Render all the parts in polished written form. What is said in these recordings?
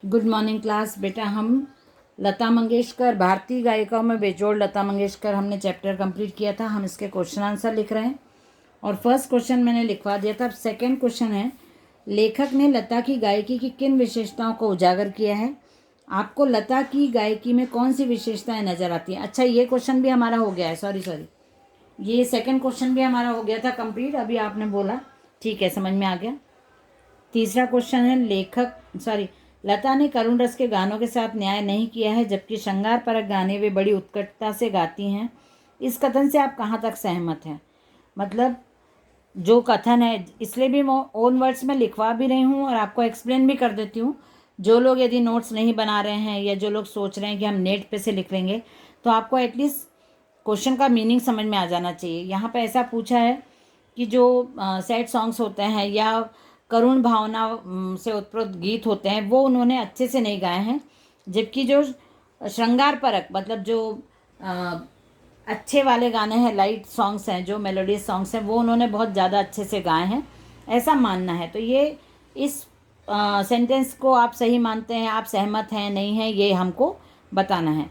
Good morning class. बेटा हम लता मंगेशकर, भारतीय गायिकाओं में बेजोड़ लता मंगेशकर हमने चैप्टर कंप्लीट किया था। हम इसके क्वेश्चन आंसर लिख रहे हैं और फर्स्ट क्वेश्चन मैंने लिखवा दिया था। सेकंड क्वेश्चन है, लेखक ने लता की गायकी की किन विशेषताओं को उजागर किया है? आपको लता की गायकी में कौन सी विशेषताएं नजर आती हैं? अच्छा, ये क्वेश्चन भी हमारा हो गया है। सॉरी, ये सेकंड क्वेश्चन भी हमारा हो गया था कंप्लीट, अभी आपने बोला, ठीक है, समझ में आ गया। तीसरा क्वेश्चन है, लता ने करुण रस के गानों के साथ न्याय नहीं किया है, जबकि श्रृंगार परक गाने वे बड़ी उत्कटता से गाती हैं। इस कथन से आप कहाँ तक सहमत हैं? मतलब जो कथन है, इसलिए भी मैं ओन वर्ड्स में लिखवा भी रही हूँ और आपको एक्सप्लेन भी कर देती हूँ। जो लोग यदि नोट्स नहीं बना रहे हैं या जो लोग सोच रहे हैं कि हम नेट पे से लिख लेंगे, तो आपको एटलीस्ट क्वेश्चन का मीनिंग समझ में आ जाना चाहिए। यहाँ पे ऐसा पूछा है कि जो सैड सॉन्ग्स होते हैं या करुण भावना से उत्प्रोत गीत होते हैं वो उन्होंने अच्छे से नहीं गाए हैं, जबकि जो श्रृंगार परक मतलब जो अच्छे वाले गाने हैं, लाइट सॉन्ग्स हैं, जो मेलोडियस सॉन्ग्स हैं, वो उन्होंने बहुत ज़्यादा अच्छे से गाए हैं, ऐसा मानना है। तो ये इस सेंटेंस को आप सही मानते हैं, आप सहमत हैं, नहीं हैं, ये हमको बताना है।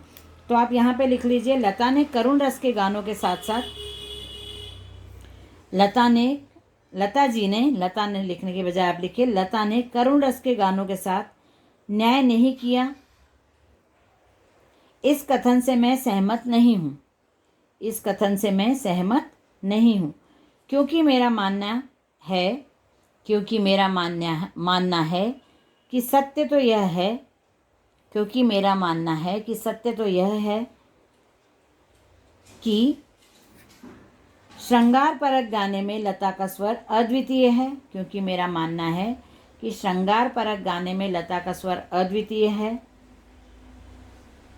तो आप यहाँ पे लिख लीजिए, लता ने करुण रस के गानों के साथ साथ लता ने लिखने के बजाय आप लिखिए, लता ने करुण रस के गानों के साथ न्याय नहीं किया। इस कथन से मैं सहमत नहीं हूँ। इस कथन से मैं सहमत नहीं हूँ, क्योंकि मेरा मानना है कि सत्य तो यह है कि श्रृंगार परक गाने में लता का स्वर अद्वितीय है। क्योंकि मेरा मानना है कि श्रृंगार परक गाने में लता का स्वर अद्वितीय है,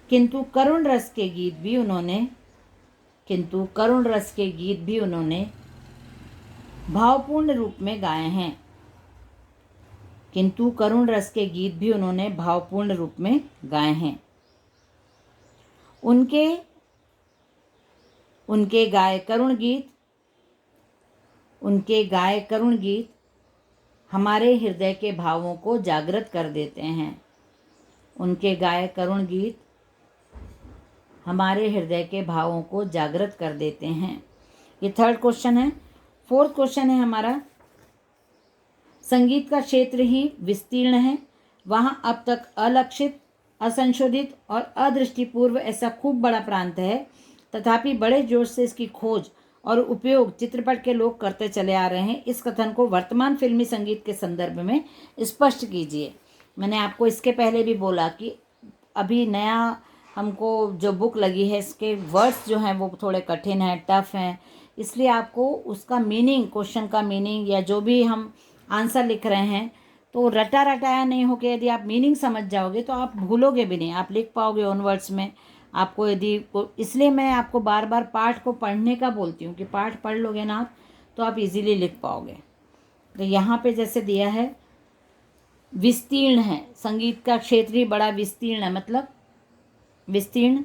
किंतु करुण रस के गीत भी उन्होंने भावपूर्ण रूप में गाए हैं। उनके गाए करुण गीत हमारे हृदय के भावों को जागृत कर देते हैं। ये थर्ड क्वेश्चन है। फोर्थ क्वेश्चन है हमारा, संगीत का क्षेत्र ही विस्तीर्ण है, वहाँ अब तक अलक्षित, असंशोधित और अदृष्टिपूर्व ऐसा खूब बड़ा प्रांत है, तथापि बड़े जोश से इसकी खोज और उपयोग चित्रपट के लोग करते चले आ रहे हैं। इस कथन को वर्तमान फिल्मी संगीत के संदर्भ में स्पष्ट कीजिए। मैंने आपको इसके पहले भी बोला कि अभी नया हमको जो बुक लगी है, इसके वर्ड्स जो हैं वो थोड़े कठिन हैं, टफ हैं, इसलिए आपको उसका मीनिंग, क्वेश्चन का मीनिंग या जो भी हम आंसर लिख रहे हैं, तो रटा रटाया नहीं होके यदि आप मीनिंग समझ जाओगे तो आप भूलोगे भी नहीं, आप लिख पाओगे ओन वर्ड्स में। आपको इसलिए मैं आपको बार बार पाठ को पढ़ने का बोलती हूँ कि पाठ पढ़ लोगे ना आप, तो आप इजीली लिख पाओगे। तो यहाँ पे जैसे दिया है, विस्तीर्ण है, संगीत का क्षेत्र ही बड़ा विस्तीर्ण है, मतलब विस्तीर्ण,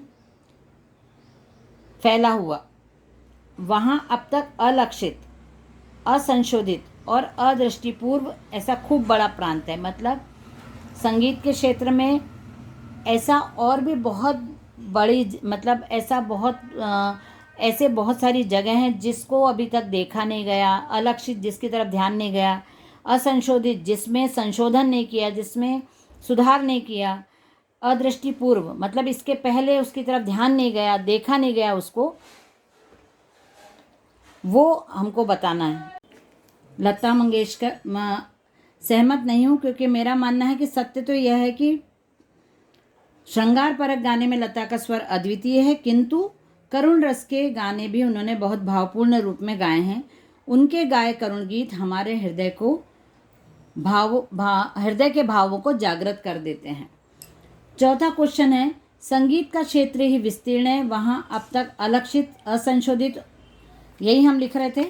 फैला हुआ, वहाँ अब तक अलक्षित, असंशोधित और अदृष्टिपूर्व ऐसा खूब बड़ा प्रांत है। मतलब संगीत के क्षेत्र में ऐसा और भी बहुत बड़ी, मतलब ऐसे बहुत सारी जगह हैं जिसको अभी तक देखा नहीं गया, अलक्षित जिसकी तरफ ध्यान नहीं गया, असंशोधित जिसमें संशोधन नहीं किया, जिसमें सुधार नहीं किया, अदृष्टिपूर्व मतलब इसके पहले उसकी तरफ ध्यान नहीं गया, देखा नहीं गया उसको, वो हमको बताना है। लता मंगेशकर सहमत नहीं हूँ, क्योंकि मेरा मानना है कि सत्य तो यह है कि श्रृंगार परक गाने में लता का स्वर अद्वितीय है, किंतु करुण रस के गाने भी उन्होंने बहुत भावपूर्ण रूप में गाए हैं। उनके गाए करुण गीत हमारे हृदय के भावों को जागृत कर देते हैं। चौथा क्वेश्चन है, संगीत का क्षेत्र ही विस्तीर्ण है, वहाँ अब तक अलक्षित, असंशोधित, यही हम लिख रहे थे।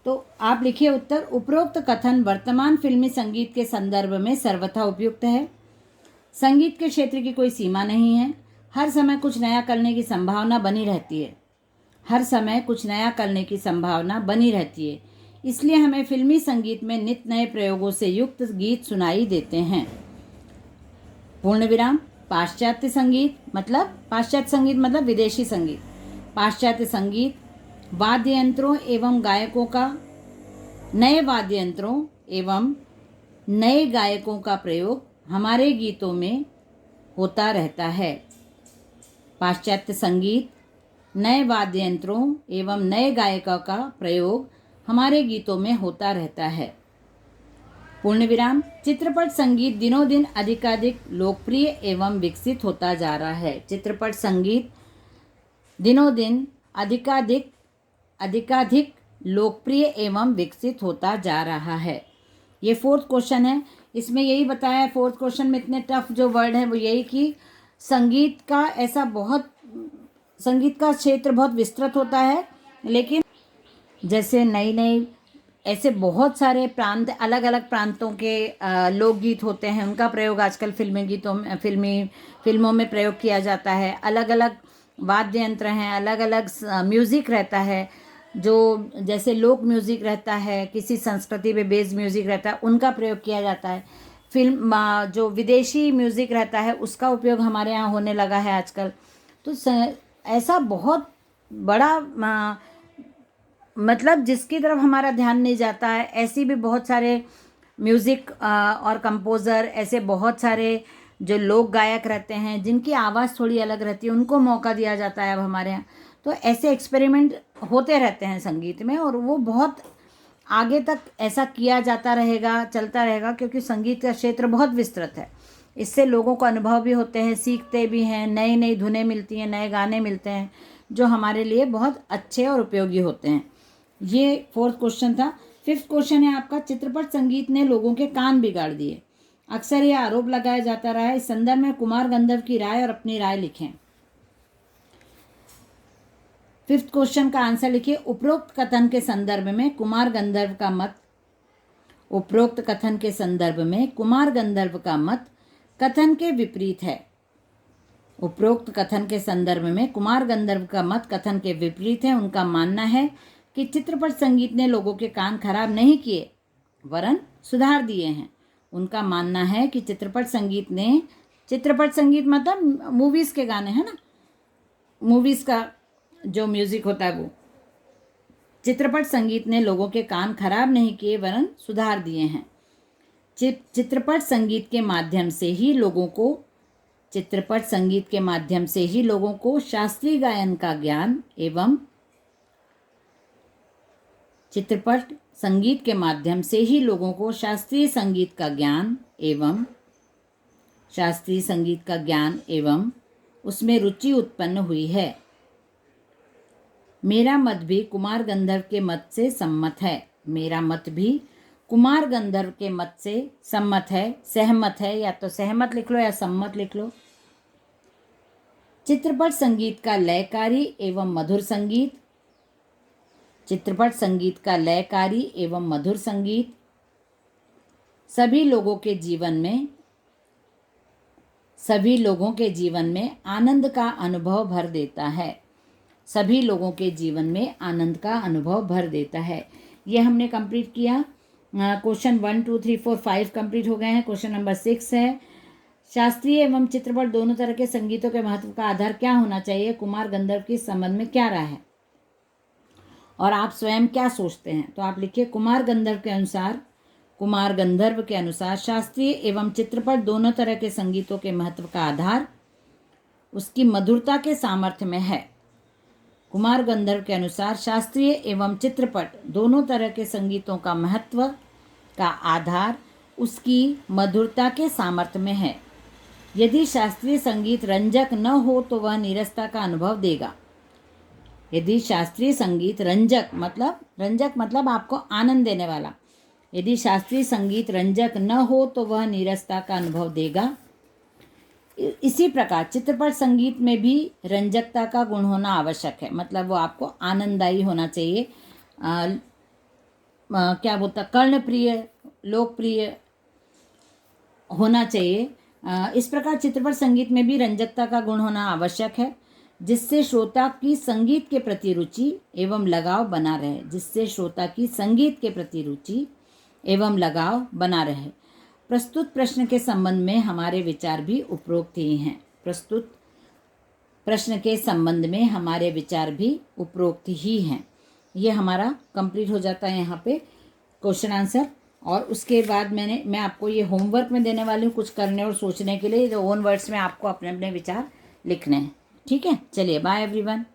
तो आप लिखिए उत्तर, उपरोक्त कथन वर्तमान फिल्मी संगीत के संदर्भ में सर्वथा उपयुक्त है। संगीत के क्षेत्र की कोई सीमा नहीं है, हर समय कुछ नया करने की संभावना बनी रहती है, इसलिए हमें फिल्मी संगीत में नित्य नए प्रयोगों से युक्त गीत सुनाई देते हैं। पूर्ण विराम। पाश्चात्य संगीत मतलब विदेशी संगीत। पाश्चात्य संगीत वाद्य यंत्रों एवं गायकों का नए वाद्य यंत्रों एवं नए गायकों का प्रयोग हमारे गीतों में होता रहता है। पाश्चात्य संगीत नए वाद्य यंत्रों एवं नए गायकों का प्रयोग हमारे गीतों में होता रहता है। पूर्ण विराम। चित्रपट संगीत दिनों दिन अधिकाधिक लोकप्रिय एवं विकसित होता जा रहा है। चित्रपट संगीत दिनों दिन अधिकाधिक लोकप्रिय एवं विकसित होता जा रहा है। ये फोर्थ क्वेश्चन है। इसमें यही बताया है, फोर्थ क्वेश्चन में इतने टफ जो वर्ड है वो यही कि संगीत का क्षेत्र बहुत विस्तृत होता है, लेकिन जैसे नई ऐसे बहुत सारे प्रांत, अलग अलग प्रांतों के लोकगीत होते हैं, उनका प्रयोग आजकल फिल्मों में प्रयोग किया जाता है। अलग अलग वाद्य यंत्र हैं, अलग अलग म्यूज़िक रहता है, जो जैसे लोक म्यूज़िक रहता है, किसी संस्कृति पे बेस्ड म्यूज़िक रहता है, उनका प्रयोग किया जाता है। जो विदेशी म्यूज़िक रहता है उसका उपयोग हमारे यहाँ होने लगा है आजकल। तो ऐसा बहुत बड़ा मतलब जिसकी तरफ हमारा ध्यान नहीं जाता है, ऐसी भी बहुत सारे म्यूज़िक और कंपोज़र, ऐसे बहुत सारे जो लोक गायक रहते हैं जिनकी आवाज़ थोड़ी अलग रहती है, उनको मौका दिया जाता है अब हमारे यहाँ। तो ऐसे एक्सपेरिमेंट होते रहते हैं संगीत में, और वो बहुत आगे तक ऐसा किया जाता रहेगा, चलता रहेगा, क्योंकि संगीत का क्षेत्र बहुत विस्तृत है। इससे लोगों को अनुभव भी होते हैं, सीखते भी हैं, नई नई धुनें मिलती हैं, नए गाने मिलते हैं जो हमारे लिए बहुत अच्छे और उपयोगी होते हैं। ये फोर्थ क्वेश्चन था। फिफ्थ क्वेश्चन है आपका, चित्रपट संगीत ने लोगों के कान बिगाड़ दिए। अक्सर यह आरोप लगाया जाता रहा है। इस संदर्भ में कुमार गंधर्व की राय और अपनी राय लिखें। फिफ्थ क्वेश्चन का आंसर लिखिए। उपरोक्त कथन के संदर्भ में कुमार गंधर्व का मत कथन के विपरीत है। उपरोक्त कथन के संदर्भ में कुमार गंधर्व का मत कथन के विपरीत है। उनका मानना है कि चित्रपट संगीत ने लोगों के कान खराब नहीं किए वरन सुधार दिए हैं। उनका मानना है कि चित्रपट संगीत मतलब मूवीज़ के गाने हैं ना, मूवीज़ का जो म्यूज़िक होता है वो। चित्रपट संगीत ने लोगों के कान खराब नहीं किए वरन सुधार दिए हैं। चित्रपट संगीत के माध्यम से ही लोगों को शास्त्रीय गायन का ज्ञान एवं शास्त्रीय संगीत का ज्ञान एवं उसमें रुचि उत्पन्न हुई है। मेरा मत भी कुमार गंधर्व के मत से सम्मत है। या तो सहमत लिख लो या सम्मत लिख लो। चित्रपट संगीत का लयकारी एवं मधुर संगीत सभी लोगों के जीवन में आनंद का अनुभव भर देता है। ये हमने कंप्लीट किया। क्वेश्चन 1 2 3 4 5 कंप्लीट हो गए हैं। क्वेश्चन नंबर 6 है, शास्त्रीय एवं चित्रपट दोनों तरह के संगीतों के महत्व का आधार क्या होना चाहिए? कुमार गंधर्व के संबंध में क्या राय है और आप स्वयं क्या सोचते हैं? तो आप लिखिए, कुमार गंधर्व के अनुसार शास्त्रीय एवं चित्रपट दोनों तरह के संगीतों के महत्व का आधार उसकी मधुरता के सामर्थ्य में है। कुमार गंधर्व के अनुसार शास्त्रीय एवं चित्रपट दोनों तरह के संगीतों का महत्व का आधार उसकी मधुरता के सामर्थ्य में है। यदि शास्त्रीय संगीत रंजक न हो तो वह नीरसता का अनुभव देगा। यदि शास्त्रीय संगीत रंजक मतलब आपको आनंद देने वाला, यदि शास्त्रीय संगीत रंजक न हो तो वह नीरसता का अनुभव देगा। इसी प्रकार चित्रपट संगीत में भी रंजकता का गुण होना आवश्यक है, मतलब वो आपको आनंददायी होना चाहिए, कर्णप्रिय, लोकप्रिय होना चाहिए। इस प्रकार चित्रपट संगीत में भी रंजकता का गुण होना आवश्यक है, जिससे श्रोता की संगीत के प्रति रुचि एवं लगाव बना रहे। प्रस्तुत प्रश्न के संबंध में हमारे विचार भी उपरोक्त ही हैं। प्रस्तुत प्रश्न के संबंध में हमारे विचार भी उपरोक्त ही हैं। ये हमारा कंप्लीट हो जाता है यहाँ पे क्वेश्चन आंसर। और उसके बाद मैं आपको ये होमवर्क में देने वाली हूँ कुछ करने और सोचने के लिए, जो ओन वर्ड्स में आपको अपने अपने विचार लिखने हैं। ठीक है, चलिए बाय एवरीवन।